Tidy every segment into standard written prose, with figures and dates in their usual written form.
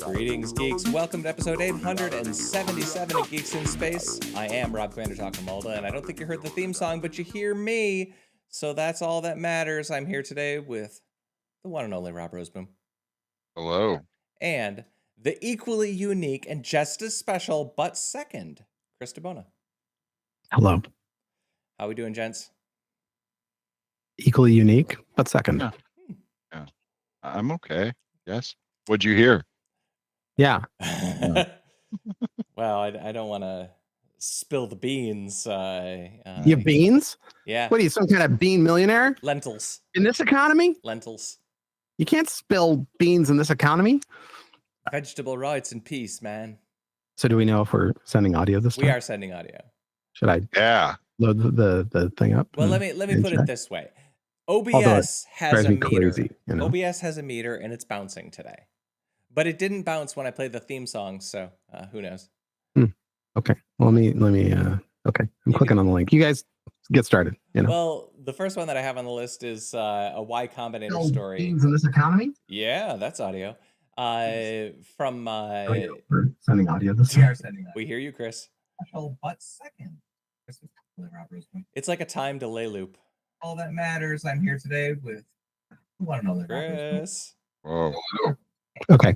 Greetings, geeks. Welcome to episode 877 of Geeks in Space. I am Rob Commander Talking Malda, and I don't think you heard the theme song, but you hear me, so that's all that matters. I'm here today with the one and only Rob Roseboom. Hello. And the equally unique and just as special, but second, Chris DeBona. Hello. How we doing, gents? Equally unique, but second. Yeah. I'm okay. Yes. What'd you hear? Yeah. Well, I don't want to spill the beans. You beans? Yeah. What are you, some kind of bean millionaire? Lentils. In this economy? Lentils. You can't spill beans in this economy. Vegetable rights and peace, man. So do we know if we're sending audio this time? We are sending audio. Should I load the thing up? Well, let me put it this way. OBS has a meter. Crazy, you know? OBS has a meter and it's bouncing today. But it didn't bounce when I played the theme song, so who knows? Okay. Well, let me okay. I'm clicking on the link. You guys get started, you know. Well, the first one that I have on the list is a Y Combinator story. Beans in this economy? Yeah, that's audio. From We're sending audio this time. We hear you, Chris. Special but second. It's like a time delay loop. All that matters. I'm here today with one another. Chris. Whoa. Okay.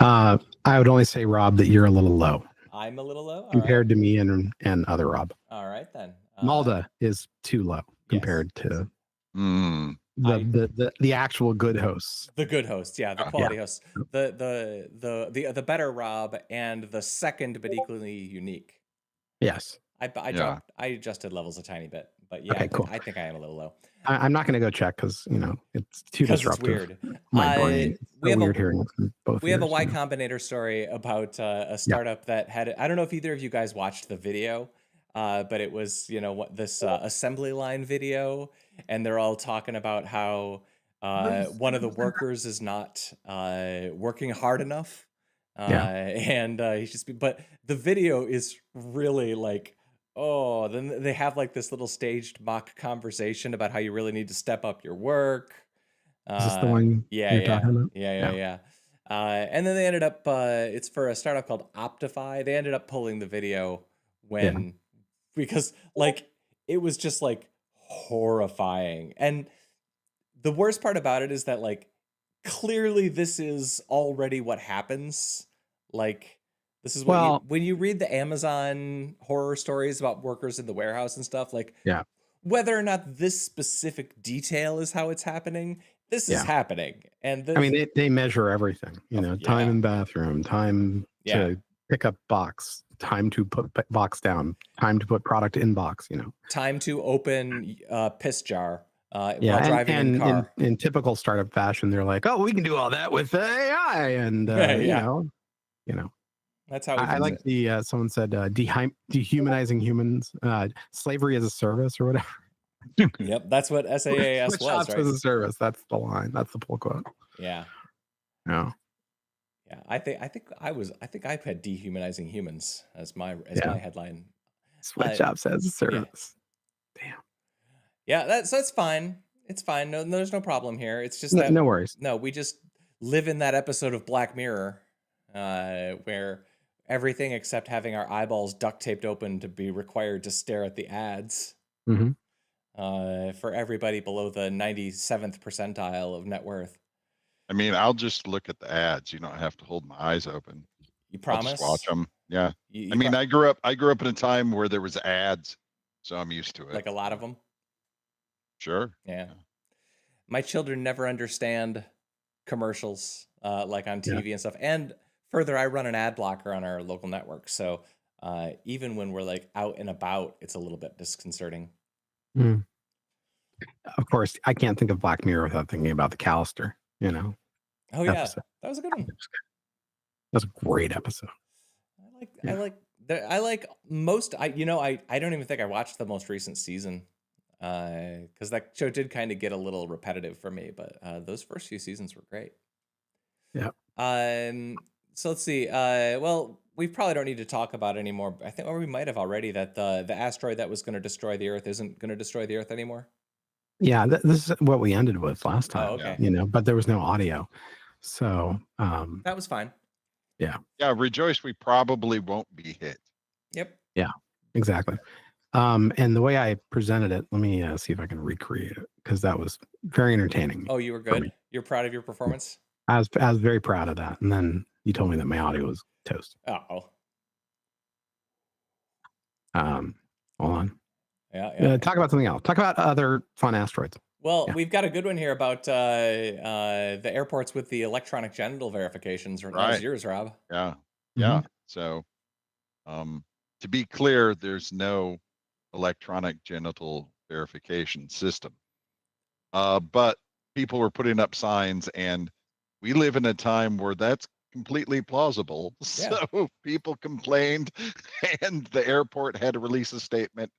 I would only say, Rob, that you're a little low. I'm a little low? All compared to me and other Rob. All right, then. Malda is too low compared to the actual good hosts. The good hosts, yeah, the quality hosts. The better Rob and the second but equally unique. Yes. I adjusted levels a tiny bit, but yeah, okay, cool. I think I am a little low. I'm not going to go check because it's too disruptive. It's weird. My brain. We have hearing both. We have a Y Combinator story about a startup that had. I don't know if either of you guys watched the video, but it was this assembly line video, and they're all talking about how one of the workers is not working hard enough, and he's just. But the video is really like. Oh, then they have like this little staged mock conversation about how you really need to step up your work. Is this the one you're talking about? Yeah. And then they ended up, it's for a startup called Optify. They ended up pulling the video because like, it was just like horrifying. And the worst part about it is that like, clearly this is already what happens. Like, this is what when you read the Amazon horror stories about workers in the warehouse and stuff, like whether or not this specific detail is how it's happening, this is happening. And they measure everything, time in bathroom, time to pick up box, time to put box down, time to put product in box, time to open piss jar while driving in car. In typical startup fashion, they're like, oh, we can do all that with AI. And, That's how I like the someone said dehumanizing humans, slavery as a service or whatever. Yep, that's what SaaS was, right? As a service. That's the line. That's the pull quote. Yeah. No. Yeah, I think I had dehumanizing humans as my headline. Sweatshops as a service. Yeah. Damn. Yeah, that's fine. It's fine. No, there's no problem here. It's just that no worries. No, we just live in that episode of Black Mirror, where everything except having our eyeballs duct taped open to be required to stare at the ads for everybody below the 97th percentile of net worth. I mean, I'll just look at the ads. You don't have to hold my eyes open. You promise? I'll just watch them. Yeah. I grew up in a time where there was ads, so I'm used to it. Like a lot of them? Sure. Yeah. My children never understand commercials like on TV and stuff. And further, I run an ad blocker on our local network, so even when we're like out and about, it's a little bit disconcerting. Of course, I can't think of Black Mirror without thinking about the Callister. Oh yeah, episode. That was a good one. That was a great episode. I like most. I don't even think I watched the most recent season because that show did kind of get a little repetitive for me. But those first few seasons were great. Yeah. So let's see. Well, we probably don't need to talk about it anymore. I think, or we might have already, that the asteroid that was going to destroy the Earth isn't going to destroy the Earth anymore. Yeah, this is what we ended with last time. Oh, okay. But there was no audio, so that was fine. Yeah. Yeah, rejoice, we probably won't be hit. Yep. Yeah, exactly. And the way I presented it, let me see if I can recreate it, because that was very entertaining. Oh, you were good? You're proud of your performance? I was very proud of that. And then you told me that my audio was toast. Oh. Hold on. Yeah. Talk about something else. Talk about other fun asteroids. Well, we've got a good one here about the airports with the electronic genital verifications. That was yours, Rob. Yeah. Yeah. So, to be clear, there's no electronic genital verification system. But people were putting up signs, and we live in a time where that's completely plausible. Yeah. So people complained, and the airport had to release a statement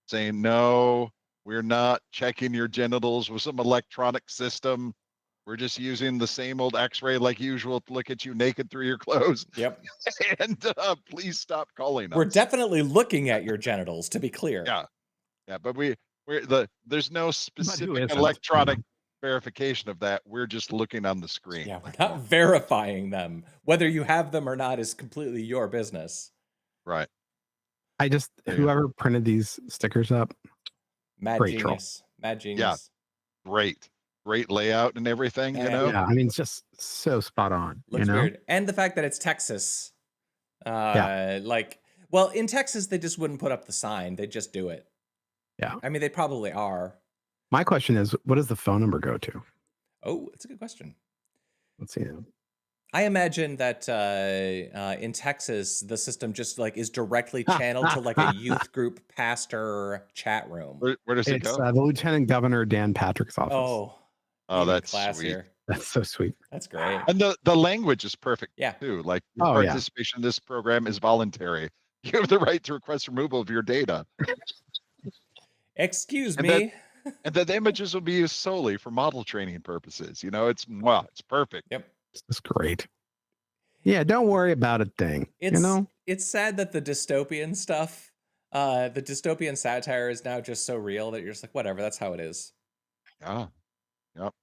saying, no, we're not checking your genitals with some electronic system. We're just using the same old x-ray like usual to look at you naked through your clothes. Yep. And please stop calling us. We're definitely looking at your genitals, to be clear. Yeah. Yeah, but there's no specific isn't? electronic verification of that. We're just looking on the screen. Yeah, we're not verifying them. Whether you have them or not is completely your business. Right. Whoever printed these stickers up, Mad great genius. Mad genius. Yeah. Great layout and everything, you know? Yeah, I mean, it's just so spot on. Looks weird. And the fact that it's Texas. Well, in Texas, they just wouldn't put up the sign. They'd just do it. Yeah. I mean, they probably are. My question is, what does the phone number go to? Oh, that's a good question. Let's see. I imagine that in Texas, the system just is directly channeled to a youth group pastor chat room. Where does it go? It's the Lieutenant Governor Dan Patrick's office. Oh, that's classier. sweet. That's so sweet. That's great. And the language is perfect too. Like your participation in this program is voluntary. You have the right to request removal of your data. Excuse me. And the images will be used solely for model training purposes. You know, it's perfect. Yep. It's great. Yeah, don't worry about a thing. It's sad that the dystopian stuff, the dystopian satire is now just so real that you're just like, whatever, that's how it is. Yeah. Yep.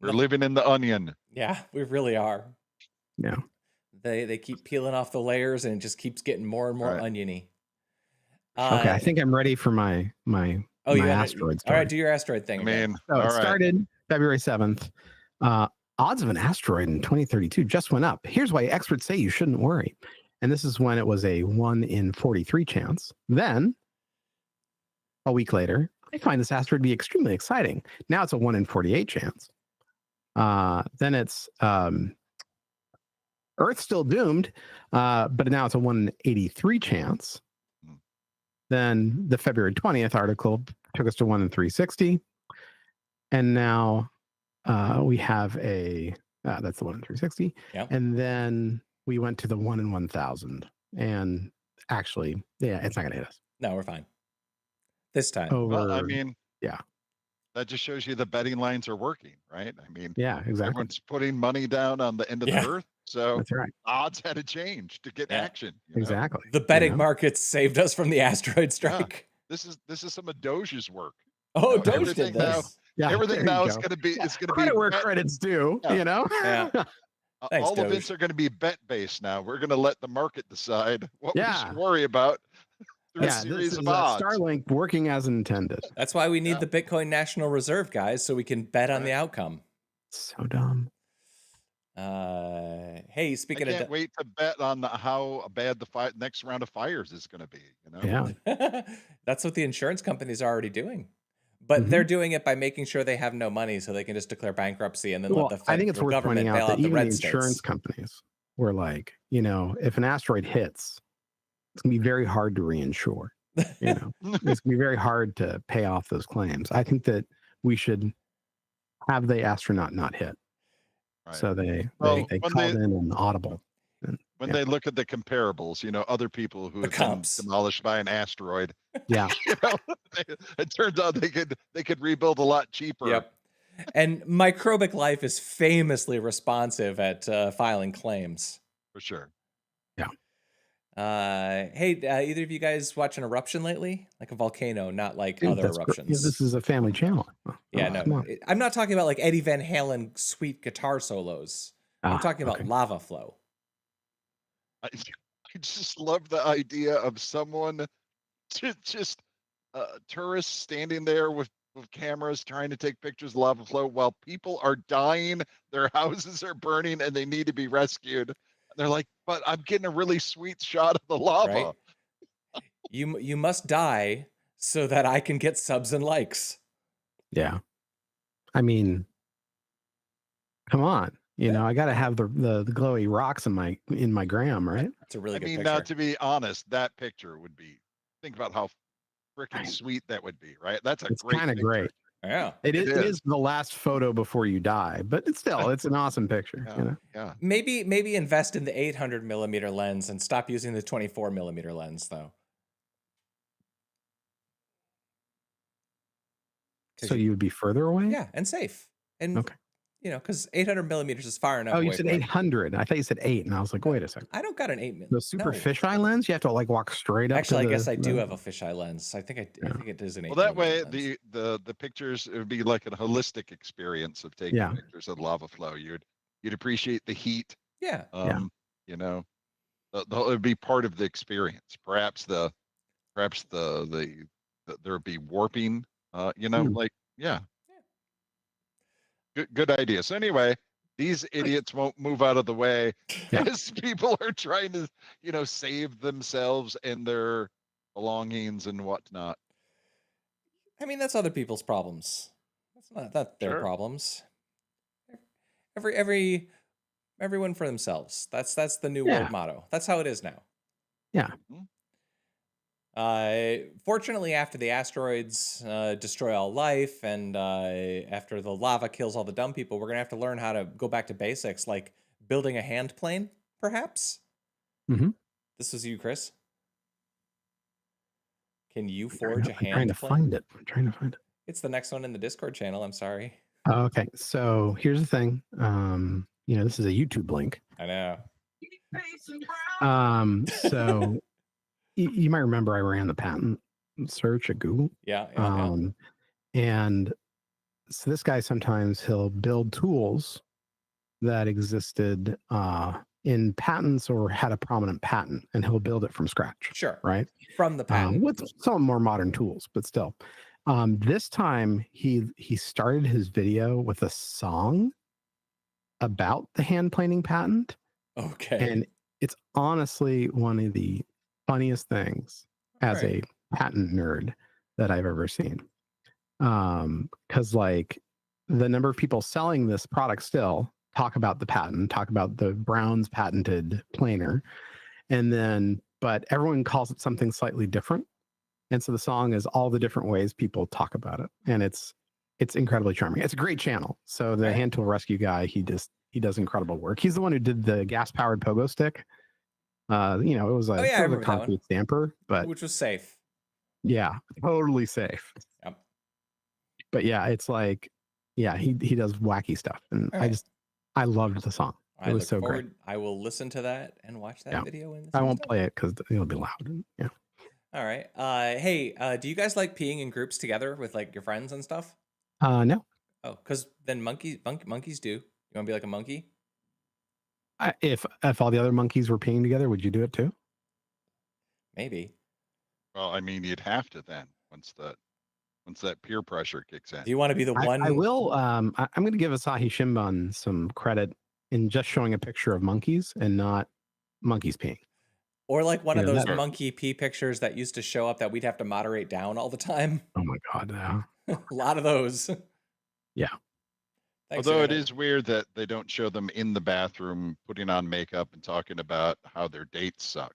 We're living in the onion. Yeah, we really are. Yeah. They keep peeling off the layers and it just keeps getting more and more oniony. Okay, I think I'm ready for my asteroid story. All right, do your asteroid thing. It started February 7th. Odds of an asteroid in 2032 just went up. Here's why experts say you shouldn't worry. And this is when it was a 1 in 43 chance. Then, a week later, I find this asteroid to be extremely exciting. Now it's a 1 in 48 chance. Then it's Earth's still doomed, but now it's a 1 in 83 chance. Then the February 20th article took us to 1 in 360. And now we have that's the 1 in 360. Yep. And then we went to the 1 in 1,000. And actually, it's not going to hit us. No, we're fine. This time. Well, I mean, yeah. That just shows you the betting lines are working, right? I mean, yeah, exactly. Everyone's putting money down on the end of the Earth. So that's right. Odds had to change to get action. Exactly. The betting markets saved us from the asteroid strike. Yeah. This is some of Doge's work. Oh, Doge did this. Everything now is going to be credit where credit's due. Yeah. You know. Yeah. Thanks, all Doge. events are going to be bet based now. We're going to let the market decide what we should Yeah. worry about. Yeah, this is Starlink working as intended. That's why we need the Bitcoin National Reserve, guys, so we can bet on the outcome. So dumb. Hey, speaking I can't wait to bet on how bad the next round of fires is going to be. You know? Yeah. That's what the insurance companies are already doing. But they're doing it by making sure they have no money so they can just declare bankruptcy and then let the I think it's worth pointing out that even the insurance states. companies were like, if an asteroid hits, it's going to be very hard to reinsure. It's going to be very hard to pay off those claims. I think that we should have the astronaut not hit. Right. So they called in an audible. When they look at the comparables, other people who have been demolished by an asteroid. Yeah. It turns out they could rebuild a lot cheaper. Yep. And Microbic Life is famously responsive at filing claims. For sure. Yeah. Hey, either of you guys watch an eruption lately? Like a volcano, not like other eruptions. Yeah, this is a family channel. No. I'm not talking about like Eddie Van Halen sweet guitar solos. I'm talking about lava flow. I just love the idea of someone just tourists standing there with cameras trying to take pictures of lava flow while people are dying, their houses are burning, and they need to be rescued. They're like, but I'm getting a really sweet shot of the lava. Right? You must die so that I can get subs and likes. Yeah. I mean, come on. You know, I got to have the glowy rocks in my gram, right? It's a really I good mean, picture. now to be honest, that picture would be, think about how freaking sweet that would be, right? That's a It's great kind of picture. great. Yeah. It is the last photo before you die, but it's an awesome picture. Yeah, You know? yeah. Maybe invest in the 800mm lens and stop using the 24mm lens, though. So you would be further away? Yeah, and safe. And Okay. you know, because 800mm is far enough. Oh, you away said from 800. I thought you said 8, and I was like, wait a second. I don't got an 8mm. The super fisheye lens, you have to like walk straight up. Actually, to I guess I do the- have a fisheye lens. I think it is an 8mm. Well, that way lens. the pictures, it would be like a holistic experience of taking Yeah. pictures of lava flow. You'd appreciate the heat. Yeah. You know, it would be part of the experience. Perhaps there would be warping. You know, like yeah. Good idea. So anyway, these idiots won't move out of the way as people are trying to, you know, save themselves and their belongings and whatnot. I mean, that's other people's problems. That's not their Sure. problems. Everyone for themselves. That's the new world motto. That's how it is now. Yeah. Fortunately, after the asteroids destroy all life, and after the lava kills all the dumb people, we're gonna have to learn how to go back to basics, like building a hand plane, perhaps. Mm-hmm. This is you, Chris. Can you forge a hand I'm plane? trying to find it. It's the next one in the Discord channel. I'm sorry. Okay, so here's the thing. You know, this is a YouTube link. I know. So you might remember I ran the patent search at Google. Yeah. And so this guy, sometimes he'll build tools that existed in patents or had a prominent patent, and he'll build it from scratch. Sure. Right. From the patent. With some more modern tools, but still. This time he started his video with a song about the hand planing patent. Okay. And it's honestly one of the funniest things as a patent nerd that I've ever seen. Because like the number of people selling this product still talk about the patent, talk about the Brown's patented planer, and then but everyone calls it something slightly different. And so the song is all the different ways people talk about it, and it's incredibly charming. It's a great channel. So the hand tool rescue guy, he does incredible work. He's the one who did the gas powered pogo stick. You know, it was a concrete stamper, but which was safe. Yeah, totally safe. Yep. But yeah, it's like, yeah, he does wacky stuff, and I loved the song. It was so great. I will listen to that and watch that video. I won't play it because it'll be loud. Yeah. All right. Hey, do you guys like peeing in groups together with like your friends and stuff? No. Oh, because then monkeys do. You want to be like a monkey? If all the other monkeys were peeing together, would you do it too? Maybe. Well, I mean, you'd have to then once that peer pressure kicks in. Do you want to be the one? I will. I'm going to give Asahi Shimbun some credit in just showing a picture of monkeys and not monkeys peeing. Or like one of those monkey pee pictures that used to show up that we'd have to moderate down all the time. Oh my God. Yeah. A lot of those. Yeah. Thanks, Although Internet. it is weird that they don't show them in the bathroom putting on makeup and talking about how their dates suck.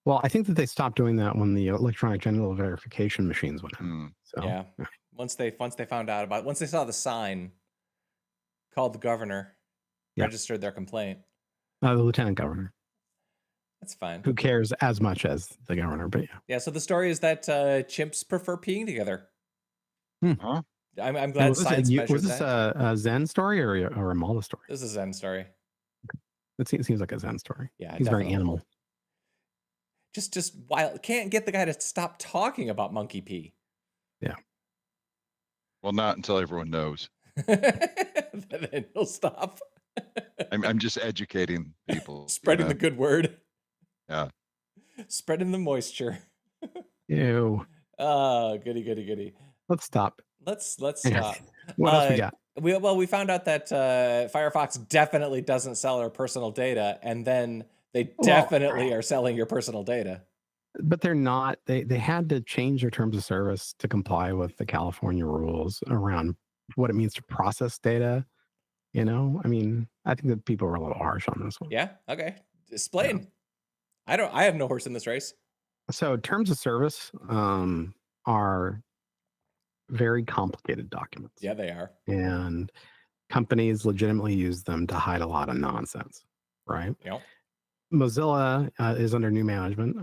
Well, I think that they stopped doing that when the electronic genital verification machines went in. So yeah. Once they found out about it, once they saw the sign, called the governor, registered their complaint. The lieutenant governor. That's fine. Who cares as much as the governor? But yeah. Yeah. So the story is that chimps prefer peeing together. Huh? I'm glad science measures was this that. a Zen story or a Malta story? This is a Zen story. It seems like a Zen story. Yeah, he's very animal. Just wild. Can't get the guy to stop talking about monkey pee. Yeah. Well, not until everyone knows. Then he'll stop. I'm just educating people. Spreading the good word. Yeah. Spreading the moisture. Ew. Oh, goody. Let's stop. Let's Yeah. stop. What else we got? We found out that Firefox definitely doesn't sell our personal data, and then they definitely are selling your personal data. But they're not. They had to change their terms of service to comply with the California rules around what it means to process data. You know, I mean, I think that people were a little harsh on this one. Yeah. Okay. Explain. Yeah. I have no horse in this race. So terms of service are very complicated documents. Yeah, they are. And companies legitimately use them to hide a lot of nonsense, right? Yeah. Mozilla is under new management,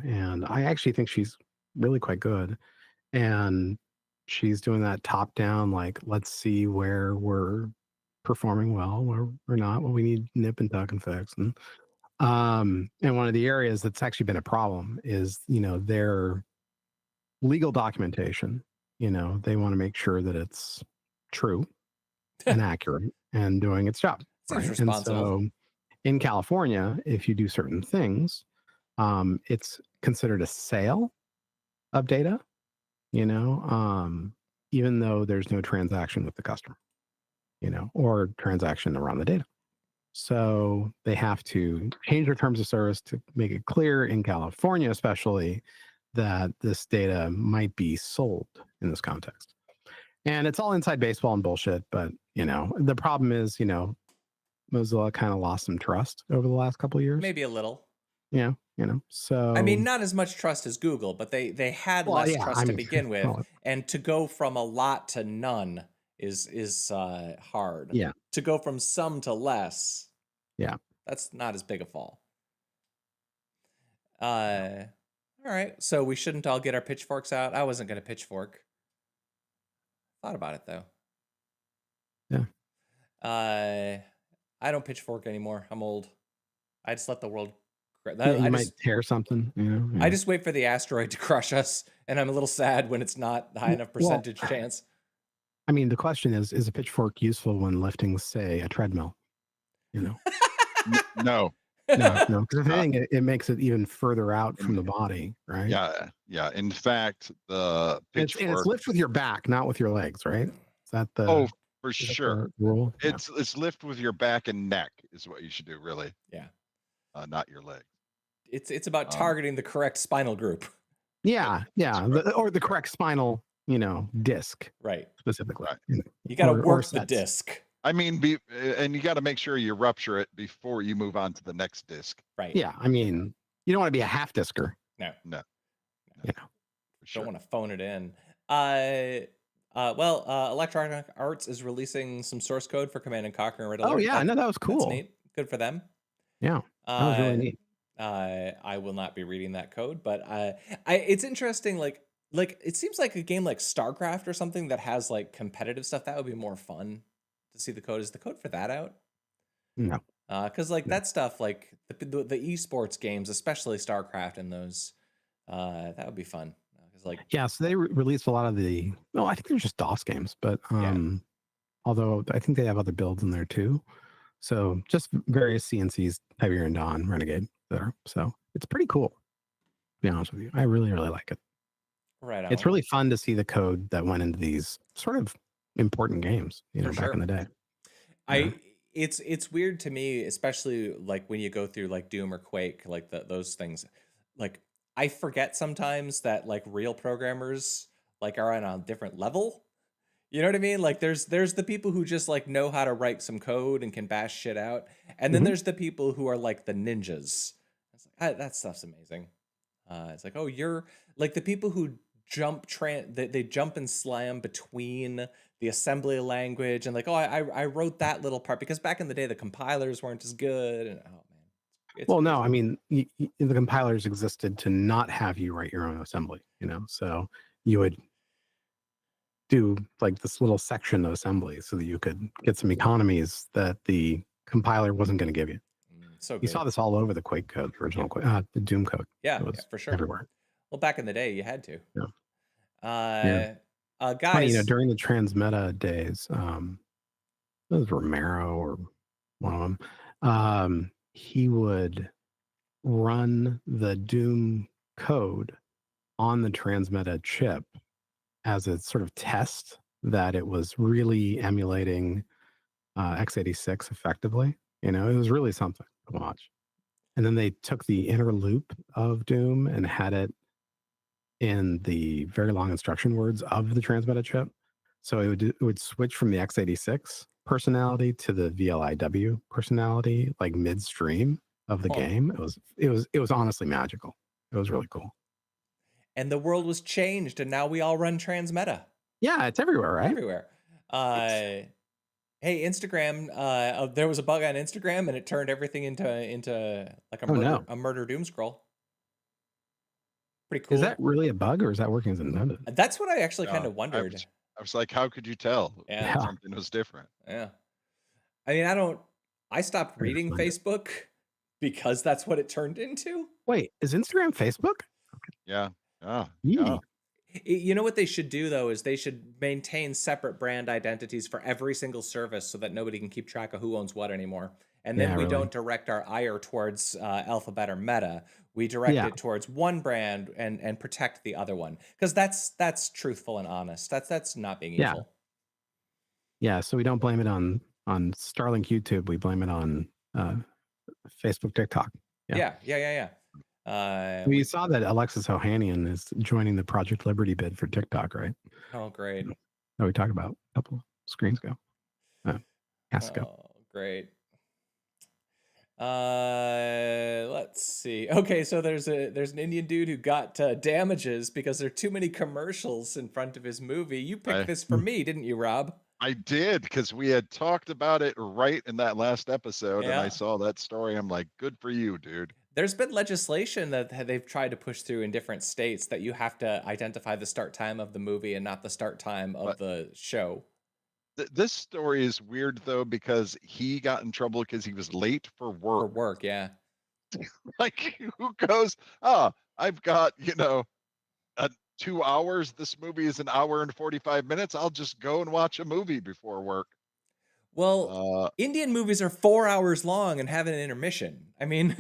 and I actually think she's really quite good. And she's doing that top down, like, let's see where we're performing well, where we're not, what we need nip and tuck and fix. And one of the areas that's actually been a problem is, their legal documentation. They want to make sure that it's true and accurate and doing its job. Seems Right? And responsible. so in California, if you do certain things, it's considered a sale of data, even though there's no transaction with the customer, or transaction around the data. So they have to change their terms of service to make it clear in California, especially, that this data might be sold in this context. And it's all inside baseball and bullshit. But, the problem is, Mozilla kind of lost some trust over the last couple of years. Maybe a little. Yeah, so I mean, not as much trust as Google, but they had less trust to begin with, and to go from a lot to none is hard. Yeah. To go from some to less. Yeah. That's not as big a fall. All right. So we shouldn't all get our pitchforks out. I wasn't going to pitchfork. Thought about it though. Yeah. I don't pitchfork anymore. I'm old. I just let the world. You might tear something. Yeah. I just wait for the asteroid to crush us, and I'm a little sad when it's not high enough percentage chance. I mean, the question is a pitchfork useful when lifting, say, a treadmill? No. No, because I think it makes it even further out from the body, right? Yeah. In fact, the pitchfork, and it's lift with your back, not with your legs, right? Is that the for sure rule? It's lift with your back and neck is what you should do, really. Yeah. Not your leg. It's about targeting the correct spinal group. Yeah. Or the correct spinal, disc. Right. Specifically. Right. You got to work the disc. I mean, and you got to make sure you rupture it before you move on to the next disc. Right. Yeah. I mean, you don't want to be a half discer. No. Sure. Don't want to phone it in. Electronic Arts is releasing some source code for Command and Conquer and Red Alert. Oh yeah, I know, that was cool. That's neat. Good for them. Yeah, that was really neat. I will not be reading that code, but it's interesting. Like it seems like a game like StarCraft or something that has like competitive stuff. That would be more fun to see the code. Is the code for that out? No. Because that stuff, like the esports games, especially StarCraft and those, that would be fun. So they released a lot of the. Well, I think they're just DOS games, but although I think they have other builds in there too. So just various CNCs, Tiberian Dawn, Renegade there. So it's pretty cool. To be honest with you, I really, really like it. Right on. It's really fun to see the code that went into these sort of important games, back in the day. It's weird to me, especially like when you go through like Doom or Quake, like those things. Like I forget sometimes that like real programmers like are on a different level. You know what I mean? Like there's the people who just like know how to write some code and can bash shit out, and then there's the people who are like the ninjas. It's like that stuff's amazing. It's like, oh, you're like the people who they jump and slam between the assembly language and like, oh, I wrote that little part because back in the day the compilers weren't as good. And no, I mean the compilers existed to not have you write your own assembly. So you would do like this little section of assembly so that you could get some economies that the compiler wasn't going to give you. So you saw this all over the Quake code, the original the Doom code. Yeah, for sure. Everywhere. Well, back in the day, you had to. Yeah. Guys, funny, during the Transmeta days, it was Romero or one of them. He would run the Doom code on the Transmeta chip as a sort of test that it was really emulating x86 effectively. You know, it was really something to watch. And then they took the inner loop of Doom and had it in the very long instruction words of the Transmeta chip. So it would switch from the x86 personality to the VLIW personality, like midstream of the game. It was honestly magical. It was really cool. And the world was changed, and now we all run Transmeta. Yeah, it's everywhere, right? Everywhere. Hey, Instagram. There was a bug on Instagram, and it turned everything into like a murder doom scroll. Pretty cool. Is that really a bug, or is that working as intended? That's what I actually kind of wondered. I was like, how could you tell? Yeah. Something was different. Yeah. I mean, I stopped reading Facebook because that's what it turned into. Wait, is Instagram Facebook? Yeah. Yeah. You know what they should do, though, is they should maintain separate brand identities for every single service so that nobody can keep track of who owns what anymore. And then we don't direct our ire towards Alphabet or Meta. We direct it towards one brand and protect the other one. Because that's truthful and honest. That's not being evil. Yeah, so we don't blame it on Starlink YouTube. We blame it on Facebook, TikTok. Yeah. We saw that Alexis Ohanian is joining the Project Liberty bid for TikTok, right? Oh, great. That we talked about a couple of screens ago. Oh, great. Let's see. Okay, so there's an Indian dude who got damages because there are too many commercials in front of his movie. You picked this for me, didn't you, Rob? I did, because we had talked about it right in that last episode, and I saw that story. I'm like, good for you, dude. There's been legislation that they've tried to push through in different states that you have to identify the start time of the movie and not the start time of the show. This story is weird, though, because he got in trouble because he was late for work. For work, yeah. Like, who goes, I've got, 2 hours. This movie is an hour and 45 minutes. I'll just go and watch a movie before work. Well, Indian movies are 4 hours long and have an intermission. I mean...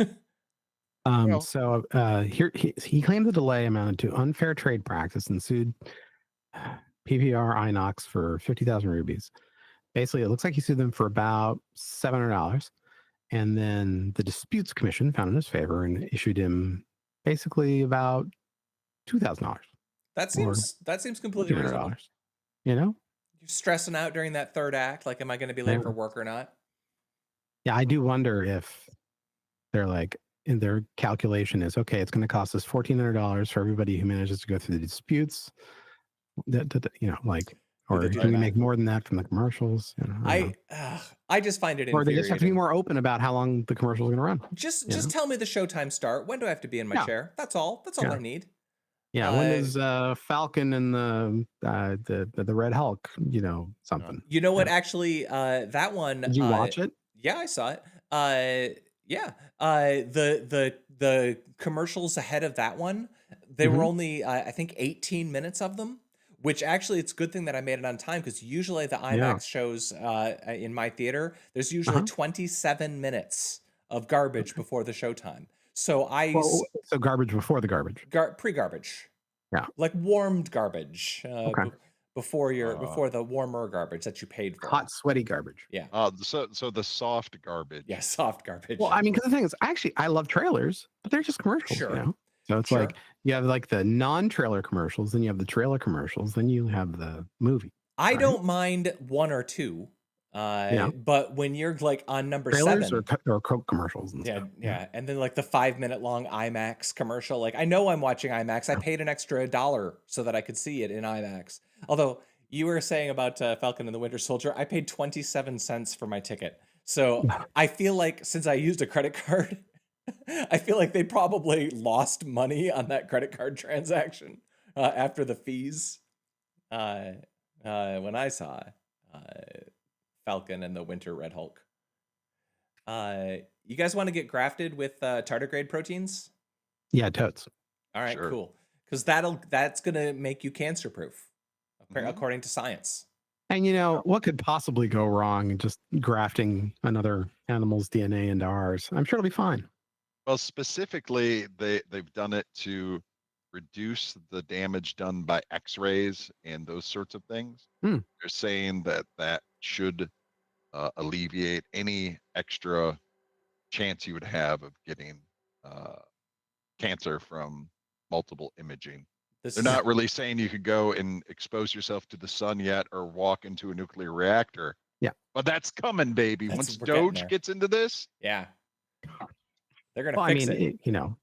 So here he claimed the delay amounted to unfair trade practice and sued PPR Inox for 50,000 rupees. Basically, it looks like he sued them for about $700, and then the Disputes Commission found in his favor and issued him basically about $2,000. That seems completely reasonable. You know, you're stressing out during that third act. Like, am I going to be late for work or not? Yeah, I do wonder if they're like, in their calculation is, okay, it's going to cost us $1,400 for everybody who manages to go through the disputes. Or do we make more than that from the commercials? I just find it infuriating. Or they just have to be more open about how long the commercial is going to run. Just tell me the showtime start. When do I have to be in my chair? That's all. That's all I need. Yeah, when is Falcon and the Red Hulk? Something. You know what? Actually, that one. Did you watch it? Yeah, I saw it. Yeah. The commercials ahead of that one, they were only I think 18 minutes of them, which actually it's a good thing that I made it on time, because usually the IMAX shows in my theater, there's usually 27 minutes of garbage before the showtime. So so garbage before the garbage. Pre-garbage. Yeah. Like warmed garbage. Before the warmer garbage that you paid for. Hot, sweaty garbage. Yeah. So the soft garbage. Yeah, soft garbage. Well, I mean, because the thing is, I love trailers, but they're just commercials. Sure. So it's like you have like the non-trailer commercials, then you have the trailer commercials, then you have the movie. I don't mind one or two. But when you're like on number trailers 7 or Coke commercials and stuff. Yeah, and then like the 5-minute long IMAX commercial, like I know I'm watching IMAX. I paid an extra $1 so that I could see it in IMAX. Although you were saying about Falcon and the Winter Soldier, I paid 27 cents for my ticket. So I feel like since I used a credit card, I feel like they probably lost money on that credit card transaction after the fees. When I saw Falcon and the Winter Red Hulk. You guys want to get grafted with tardigrade proteins? Yeah, totes. All right, cool. Because that's gonna make you cancer proof, according to science. And what could possibly go wrong? Just grafting another animal's DNA into ours. I'm sure it'll be fine. Well, specifically, they've done it to reduce the damage done by X-rays and those sorts of things. Hmm. They're saying that that should alleviate any extra chance you would have of getting cancer from multiple imaging. This They're is not really saying you could go and expose yourself to the sun yet or walk into a nuclear reactor. Yeah. But that's coming, baby. That's- Once we're getting Doge there. gets into this, yeah. They're gonna Well, I fix mean, it. you know,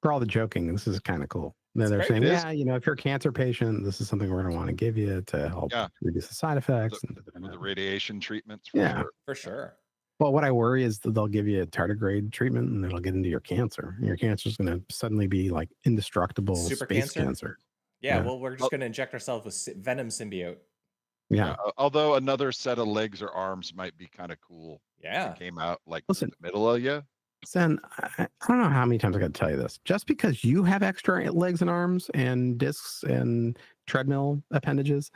for all the joking, this is kind of cool. They're great. saying, It is. yeah, you know, if you're a cancer patient, this is something we're going to want to give you to help Yeah. reduce the side effects. the radiation treatments, for Yeah. sure. For sure. Well, what I worry is that they'll give you a tardigrade treatment and it'll get into your cancer. Your cancer is going to suddenly be like indestructible Super space cancer? cancer. Yeah, Yeah. well, we're just gonna inject ourselves with venom symbiote. Yeah. Although another set of legs or arms might be kind of cool. Yeah. It came out like Listen. in the middle of you. Sen, I don't know how many times I got to tell you this. Just because you have extra legs and arms and discs and treadmill appendages,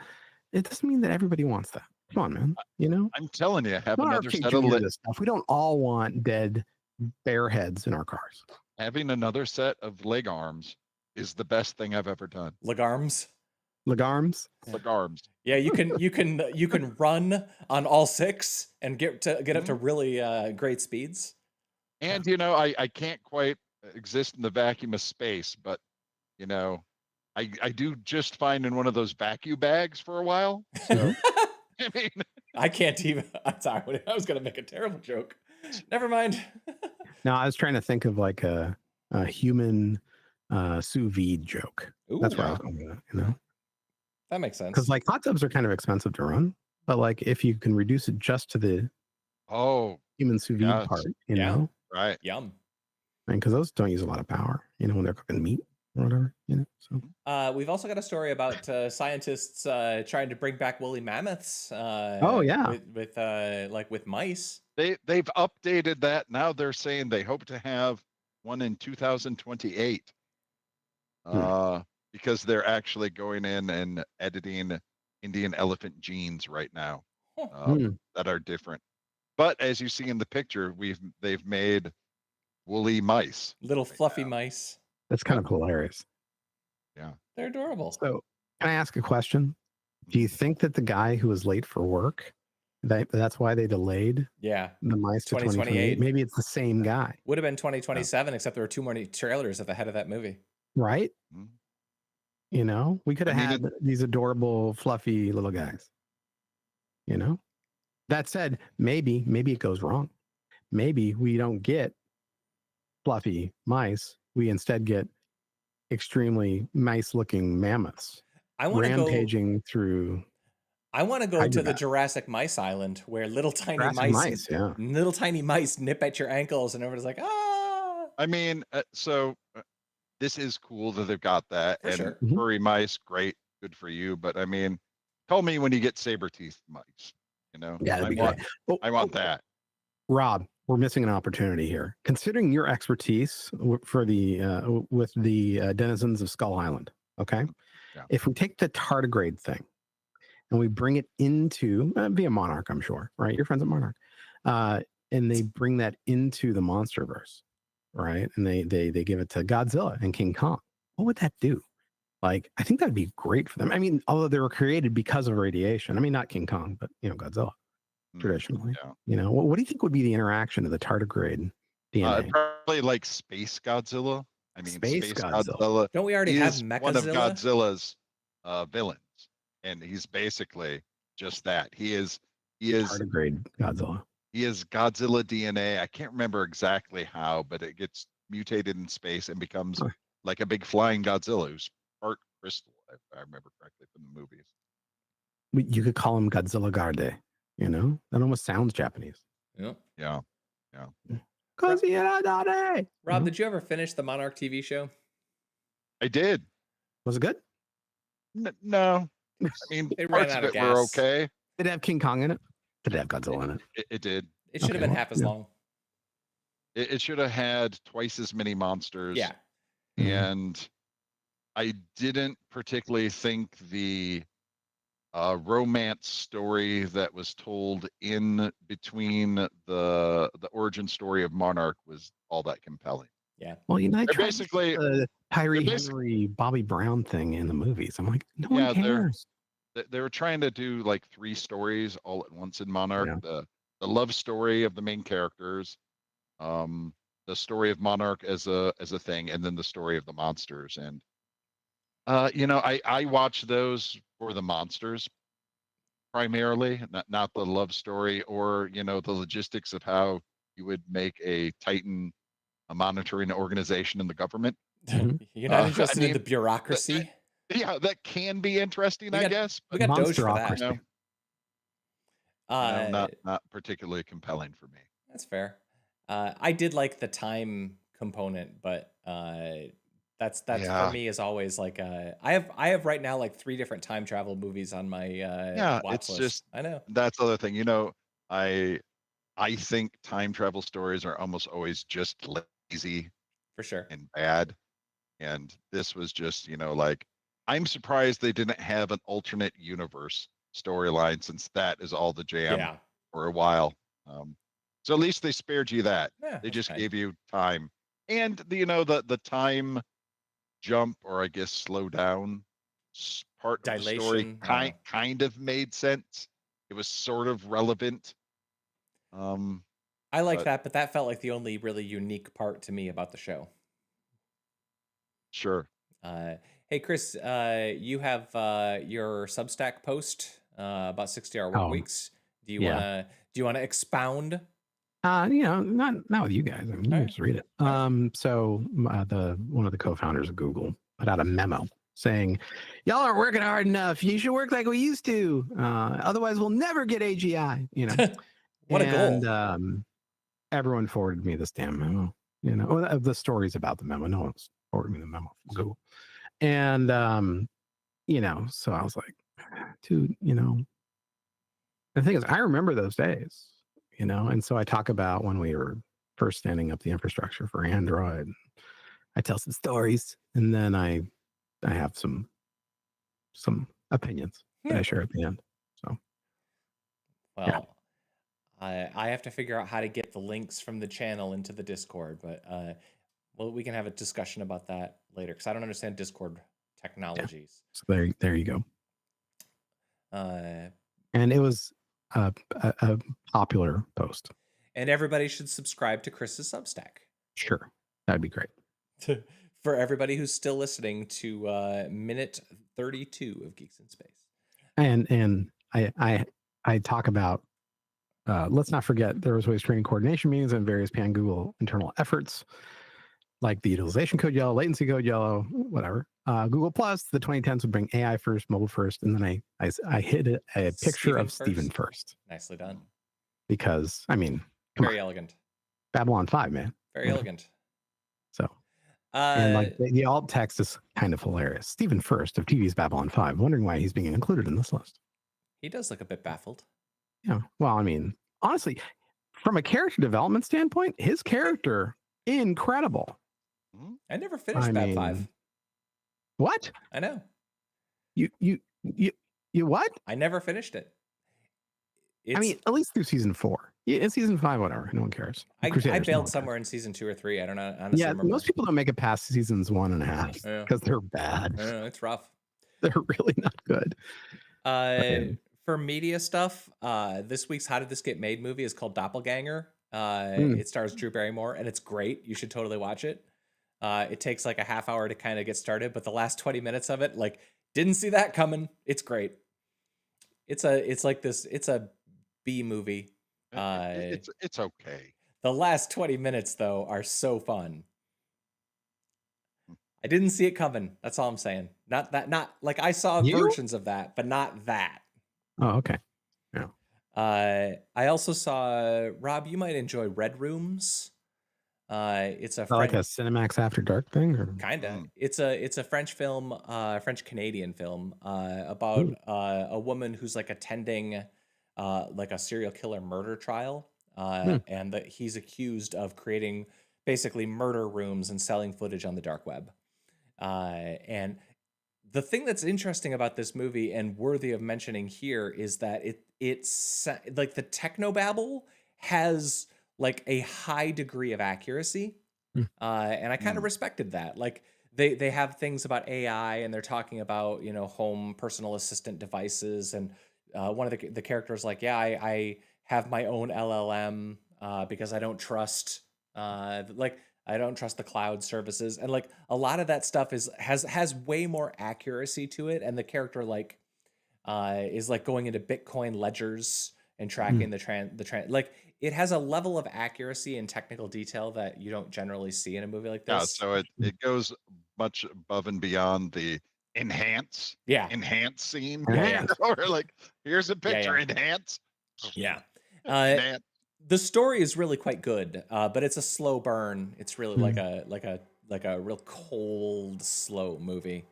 it doesn't mean that everybody wants that. Come on, man. You know, I'm telling you, have not another RFK set of Jr. This stuff. We don't all want dead bear heads in our cars. having another set of leg arms is the best thing I've ever done. Leg arms. Leg arms. Leg arms. Yeah, you can run on all six and get up to really great speeds. And you know, I can't quite exist in the vacuum of space, but you know, I do just fine in one of those vacuum bags for a while. So I mean, I can't even. I'm sorry. I was gonna make a terrible joke. Never mind. No, I was trying to think of like a human sous vide joke. Ooh, That's where I was going with it, you know? that makes sense. Because like hot tubs are kind of expensive to run, but like if you can reduce it just to the oh, human sous vide Yes. part, you Yeah. know, right. Yum. because those don't use a lot of power, you know, when they're cooking meat or whatever, you know. So We've also got a story about scientists trying to bring back woolly mammoths. Oh, yeah. with mice. They've updated that. Now they're saying they hope to have one in 2028. Because they're actually going in and editing Indian elephant genes right now that are different. But as you see in the picture, they've made woolly mice. Little fluffy mice. that's kind of hilarious. They're adorable. So can I ask a question? Do you think that the guy who was late for work, that's why they delayed Yeah. the mice to 2028? 2028. Maybe it's the same guy, Would have been 2027, except there were too many trailers at the head of that movie. right? Mhm. You know, we could have I mean, had these adorable, fluffy little guys. You know, that said, maybe it goes wrong. Maybe we don't get fluffy mice. We instead get extremely nice-looking mammoths I want to go. rampaging through I want to go to the Hyderabad. Jurassic Mice Island where little tiny Jurassic mice, mice. Yeah, little tiny mice nip at your ankles, and everybody's like, ah. I mean, this is cool that they've got that. For And sure. Mhm. furry mice, great, good for you. But I mean, call me when you get saber-teethed mice. You know, yeah, that'd be great. Oh, I want that. Rob, we're missing an opportunity here. Considering your expertise for the with the denizens of Skull Island, okay? Yeah. If we take the tardigrade thing and we bring it into via Monarch, I'm sure, right? Your friends at Monarch, and they bring that into the MonsterVerse, right? And they give it to Godzilla and King Kong. What would that do? Like, I think that'd be great for them. I mean, although they were created because of radiation. I mean, not King Kong, but you know, Godzilla. Traditionally, Yeah. you know, what do you think would be the interaction of the tardigrade DNA? Probably like Space Godzilla. I mean, Space Space Godzilla. Godzilla Don't we already have is one of Mechagodzilla? Godzilla's villains, and he's basically just that. He is Tardigrade Godzilla. Godzilla DNA. I can't remember exactly how, but it gets mutated in space and becomes Huh. like a big flying Godzilla who's part crystal, if I remember correctly from the movies. You could call him Godzilla Garde. You know, that almost sounds Japanese. Yep. Yeah. Godzilla Garde. Rob, Mhm. did you ever finish the Monarch TV show? I did. Was it good? No. I mean, It ran parts out of of it were gas. okay. Did it have King Kong in it? Did it have Godzilla in it? It did. It should have Okay, been well, half as yeah. long. It should have had twice as many monsters. Yeah. Mhm. And I didn't particularly think the a romance story that was told in between the origin story of Monarch was all that compelling. Yeah. Well, you know, they They're tried basically the Tyree they're basic- Henry, Bobby Brown thing in the movies. I'm like, no Yeah, one cares. they were trying to do like 3 stories all at once in Monarch. Yeah. The love story of the main characters, the story of Monarch as a thing, and then the story of the monsters. And you know, I watch those for the monsters primarily, not the love story or, you know, the logistics of how you would make a Titan a monitoring organization in the government. Mhm. You're not I interested in the mean, bureaucracy? yeah, that can be interesting, We I got guess, we but got Doge for that. Monsterocracy. not particularly compelling for me. That's fair. I did like the time component, but that's for Yeah, me is always like I have right now like 3 different time travel movies on my yeah, watch it's list. just I know, that's the other thing. You know, I think time travel stories are almost always just lazy for sure. and bad. And this was just, you know, like I'm surprised they didn't have an alternate universe storyline since that is all the jam Yeah. for a while. So at least they spared you that. Yeah, They that's just kind. gave you time. And the, you know, the time jump, or I guess slow down part of the story Dilation. I don't know. kind of made sense. It was sort of relevant. I like But that, but that felt like the only really unique part to me about the show. sure. Hey Chris, you have your Substack post about 60-hour work Oh, weeks. Do you yeah. wanna expound? You know, not with you guys. I mean, you All can right. just read it. All right. So the one of the co-founders of Google put out a memo saying, "Y'all aren't working hard enough. You should work like we used to. Otherwise, we'll never get AGI." You know, What a and goal. everyone forwarded me this damn memo. You know, well, the stories about the memo. No one's forwarded me the memo from Google, and you know, so I was like, dude, you know, the thing is, I remember those days, you know, and so I talk about when we were first standing up the infrastructure for Android. I tell some stories, and then I have some opinions that I Yeah. share at the end. So yeah, Well, I have to figure out how to get the links from the channel into the Discord, but well, we can have a discussion about that later because I don't understand Discord technologies. so there you go. Uh, And it was a popular post. and everybody should subscribe to Chris's Substack. Sure, that'd be great. For everybody who's still listening to minute 32 of Geeks in Space. And I talk about. Let's not forget there was always training coordination meetings and various pan Google internal efforts, like the utilization code yellow, latency code yellow, whatever. Google Plus, the 2010s would bring AI first, mobile first, and then I hit a picture of Stephen first. Nicely done. Because I mean, very elegant. Babylon 5, man. Very elegant. So, and like the alt text is kind of hilarious. Stephen First of TV's Babylon 5, wondering why he's being included in this list. He does look a bit baffled. Yeah. Well, I mean, honestly, from a character development standpoint, his character incredible. I never finished Bab 5. What? I know. You what? I never finished it. I mean, at least through season 4. Yeah, in season 5, whatever. No one cares. I bailed somewhere in season 2 or 3. I don't know. Honestly, yeah, remember. most people don't make it past seasons 1.5 because they're bad. It's rough. They're really not good. For media stuff, this week's How Did This Get Made movie is called Doppelganger. It stars Drew Barrymore, and it's great. You should totally watch it. It takes like a half hour to kind of get started, but the last 20 minutes of it, like, didn't see that coming. It's great. It's a B movie. It's okay. The last 20 minutes though are so fun. I didn't see it coming. That's all I'm saying. Not like I saw versions of that, but not that. Oh, okay. Yeah. I also saw, Rob, you might enjoy Red Rooms. It's a like a Cinemax After Dark thing, or kinda. It's a French film, French Canadian film, about a woman who's like attending like a serial killer murder trial, and that he's accused of creating basically murder rooms and selling footage on the dark web. And the thing that's interesting about this movie and worthy of mentioning here is that it's like the technobabble has like a high degree of accuracy, Mm. and I kind of Mm. respected that. Like they have things about AI, and they're talking about home personal assistant devices, and one of the characters like, yeah, I have my own LLM because I don't trust like I don't trust the cloud services, and like a lot of that stuff has way more accuracy to it, and the character like is like going into Bitcoin ledgers and tracking like it has a level of accuracy and technical detail that you don't generally see in a movie like Yeah, this. so it goes much above and beyond the enhance Yeah, scene. yeah. Or like, here's a picture, Yeah. enhance. Yeah. Enhance. The story is really quite good, but it's a slow burn. It's really like a real cold, slow movie.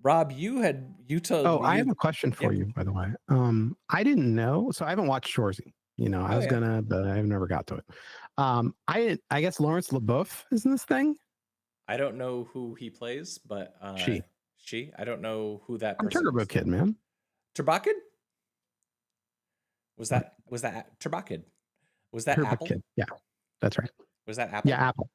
Rob, you told Oh, me I you, have a question for Yep. you, by the way. I didn't know, so I haven't watched Shoresy. I Oh, was yeah. gonna, but I've never got to it. I guess Lawrence LaBeouf is in this thing. I don't know who he plays, but She. I don't know who that I'm person Turbo is. Kid, man. Turbakid? Was that Turbakid? Was that Turbo Apple? Kid. Yeah, that's right. Was that Apple? Yeah, Apple.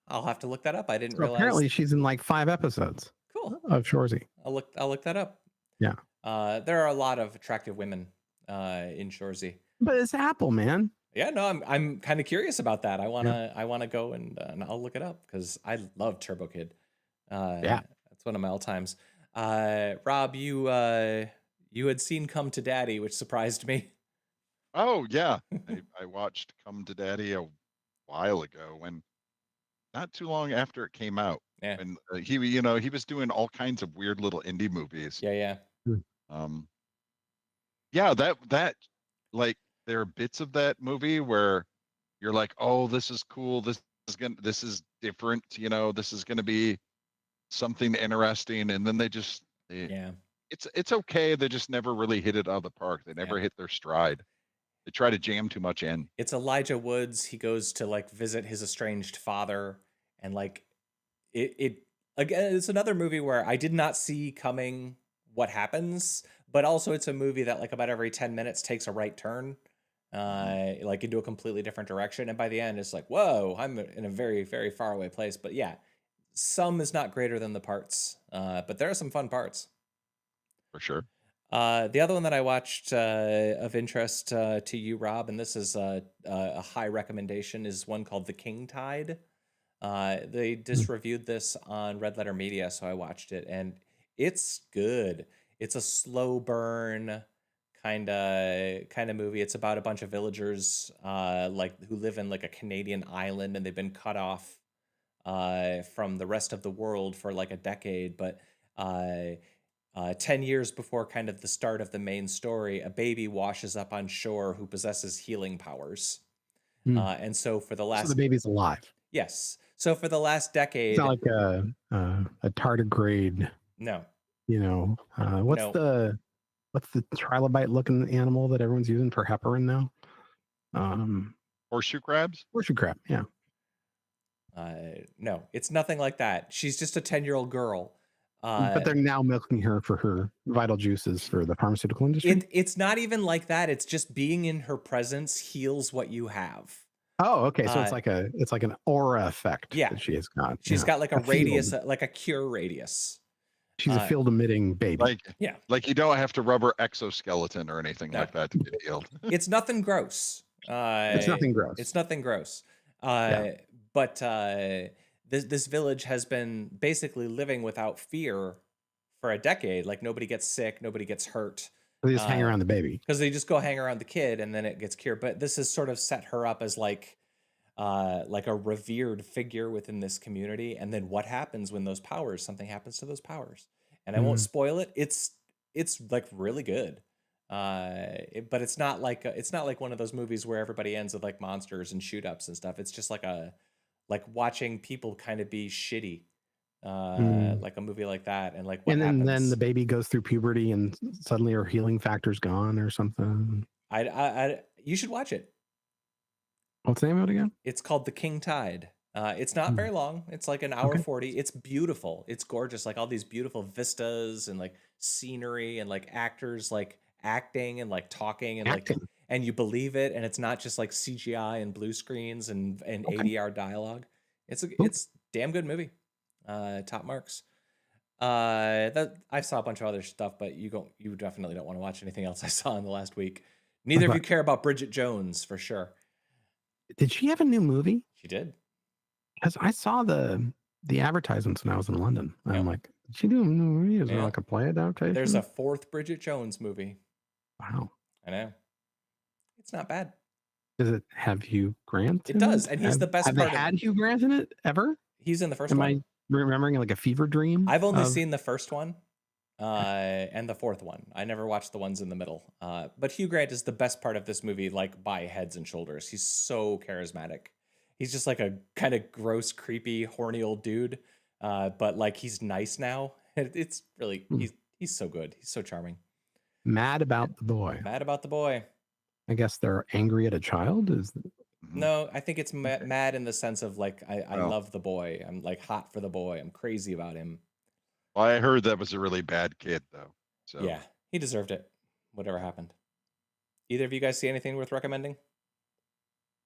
I'll have to look that up. I didn't So realize. apparently she's in like 5 episodes Cool. of Shoresy. I'll look that up. Yeah. There are a lot of attractive women in Shoresy. But it's Apple, man. Yeah, no, I'm kind of curious about that. I wanna go and I'll look it up because I love Turbo Kid. Yeah. That's one of my all times. Rob, you had seen Come to Daddy, which surprised me. Oh yeah, I watched Come to Daddy a while ago, when not too long after it came out. Yeah. And he was doing all kinds of weird little indie movies. Yeah. Yeah, that like, there are bits of that movie where you're like, oh, this is cool. This is different. This is gonna be something interesting. And then Yeah. it's okay. They just never really hit it out of the park. They never hit their stride. They try to jam too much in. It's Elijah Woods. He goes to like visit his estranged father, and like it again, it's another movie where I did not see coming what happens, but also it's a movie that like about every 10 minutes takes a right turn, like into a completely different direction. And by the end, it's like, whoa, I'm in a very, very far away place. But yeah, some is not greater than the parts, but there are some fun parts. For sure. The other one that I watched of interest to you, Rob, and this is a high recommendation, is one called The King Tide. They just reviewed this on Red Letter Media, so I watched it, and it's good. It's a slow burn kind of movie. It's about a bunch of villagers like who live in like a Canadian island, and they've been cut off from the rest of the world for like a decade, but 10 years before kind of the start of the main story, a baby washes up on shore who possesses healing powers. And so for the last... So the baby's alive. Yes. So for the last decade... It's not like a tardigrade. No. What's the trilobite looking animal that everyone's using for heparin now? Horseshoe crabs? Horseshoe crab, yeah. No, it's nothing like that. She's just a 10-year-old girl. But they're now milking her for her vital juices for the pharmaceutical industry. It's not even like that. It's just being in her presence heals what you have. Oh, okay. So it's like an aura effect. Yeah, that she has got. She's got like a radius, like a cure radius. She's a field emitting baby. Like you don't have to rub her exoskeleton or anything like that to get healed. It's nothing gross. It's nothing gross. It's nothing gross. But this village has been basically living without fear for a decade. Like nobody gets sick, nobody gets hurt. They just hang around the baby. Because they just go hang around the kid and then it gets cured. But this has sort of set her up as like a revered figure within this community. And then what happens when something happens to those powers? And I won't spoil it. It's like really good. But it's not like one of those movies where everybody ends with like monsters and shoot ups and stuff. It's just like watching people kind of be shitty. Like a movie like that, and like what happens. Then the baby goes through puberty, and suddenly her healing factor's gone or something. You should watch it. What's the name of it again? It's called The King Tide. It's not Hmm. very long. It's like an hour Okay. 40. It's beautiful. It's gorgeous. Like all these beautiful vistas and like scenery and like actors like acting and like talking and like Acting. and you believe it, and it's not just like CGI and blue screens and Okay. ADR dialogue. Cool. It's damn good movie. Top marks. That I saw a bunch of other stuff, but you definitely don't want to watch anything else I saw in the last week. Neither of you But care about Bridget Jones for sure. did she have a new movie? She did. Because I saw the advertisements when I was in London. I'm Yep. like, did she do a new movie? Is there Yeah. like a play adaptation? There's a 4th Bridget Jones movie. Wow. I know. It's not bad. Does it have Hugh Grant? It in does, it? and he's the best Have part they of had Hugh Grant in it ever? He's in the first Am one. I remembering like a fever dream? I've only of- seen the first one and the 4th one. I never watched the ones in the middle. But Hugh Grant is the best part of this movie, like by heads and shoulders. He's so charismatic. He's just like a kind of gross, creepy, horny old dude. But like he's nice now. It's really he's so good. He's so charming. Mad about the boy. Mad about the boy. I guess they're angry at a child. No, I think it's mad in the sense of like I Oh. love the boy. I'm like hot for the boy. I'm crazy about him. Well, I heard that was a really bad kid, though. So Yeah, he deserved it. Whatever happened. Either of you guys see anything worth recommending?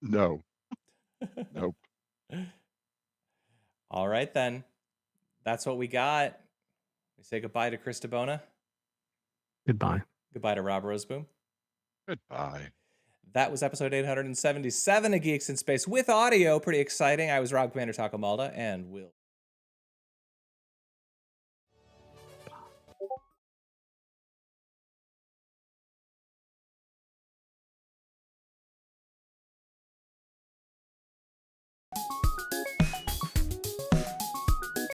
no, nope. All right, then. That's what we got. We say goodbye to Chris DeBona. Goodbye. Goodbye to Rob Roseboom. Goodbye. That was episode 877 of Geeks in Space with audio. Pretty exciting. I was Rob Commander Taco Malda, and we'll